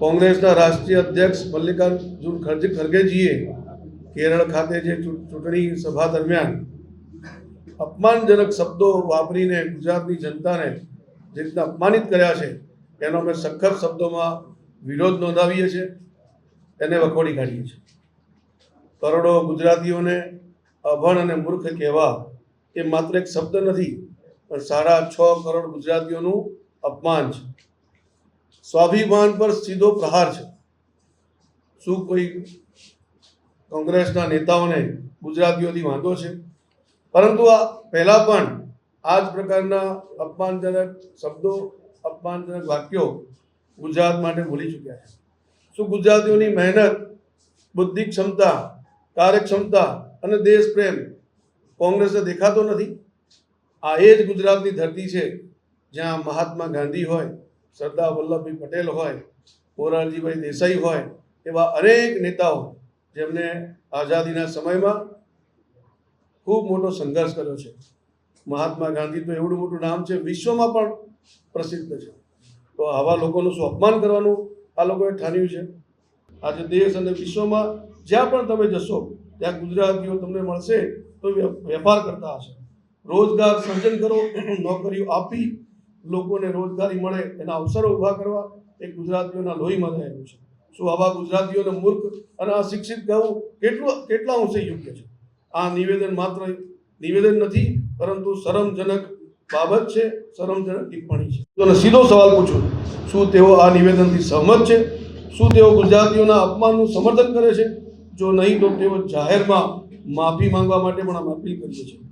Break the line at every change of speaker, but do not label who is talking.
કોંગ્રેસના રાષ્ટ્રીય અધ્યક્ષ મલ્લિકાર્જુન ખરગેજીએ કેરળ ખાતે જે ચૂંટણી સભા દરમિયાન અપમાનજનક શબ્દો વાપરીને ગુજરાતની જનતાને જે રીતના અપમાનિત કર્યા છે એનો અમે સખત શબ્દોમાં વિરોધ નોંધાવીએ છીએ, એને વખોડી કાઢીએ છીએ. કરોડો ગુજરાતીઓને અભણ અને મૂર્ખ કહેવા એ માત્ર એક શબ્દ નથી, પણ 6.5 કરોડ ગુજરાતીઓનું અપમાન છે. સ્વાભિમાન પર સીધો પ્રહાર છે. શું કોઈ કોંગ્રેસના નેતાઓને ગુજરાતીઓથી વાંધો છે? પરંતુ આ પહેલાં પણ આ જ પ્રકારના અપમાનજનક શબ્દો, અપમાનજનક વાક્યો ગુજરાત માટે બોલી ચૂક્યા છે. શું ગુજરાતીઓની મહેનત, બુદ્ધિ ક્ષમતા, કાર્યક્ષમતા અને દેશ પ્રેમ કોંગ્રેસને દેખાતો નથી? આ એ જ ગુજરાતની ધરતી છે જ્યાં મહાત્મા ગાંધી હોય, સરદાર વલ્લભભાઈ પટેલ હોય, મોરારજીભાઈ દેસાઈ હોય, એવા અનેક નેતાઓ જેમને આઝાદીના સમયમાં ખૂબ મોટો સંઘર્ષ કર્યો છે. મહાત્મા ગાંધી તો એવડું મોટું નામ છે, વિશ્વમાં પણ પ્રસિદ્ધ છે. તો આવા લોકોનું શું અપમાન કરવાનું આ લોકોએ ઠાન્યું છે? આજે દેશ અને વિશ્વમાં જ્યાં પણ તમે જશો ત્યાં ગુજરાતીઓ તમને મળશે તો વેપાર કરતા હશે. રોજગાર સર્જન કરો, નોકરીઓ આપી લોકોને રોજગારી મળે એના અવસરો ઊભા કરવા એ ગુજરાતીઓના લોહીમાં રહેલું છે. શું આવા ગુજરાતીઓને મૂર્ખ અને અશિક્ષિત કહેવું કેટલા અંશે યોગ્ય છે? આ નિવેદન માત્ર નિવેદન નથી, પરંતુ શરમજનક બાબત છે, શરમજનક ટિપ્પણી છે. તો સીધો સવાલ પૂછું, શું તેઓ આ નિવેદનથી સહમત છે? શું તેઓ ગુજરાતીઓના અપમાનનું સમર્થન કરે છે? જો નહીં તો તેઓ જાહેરમાં માફી માંગવા માટે પણ અમે અપીલ કરીએ છીએ.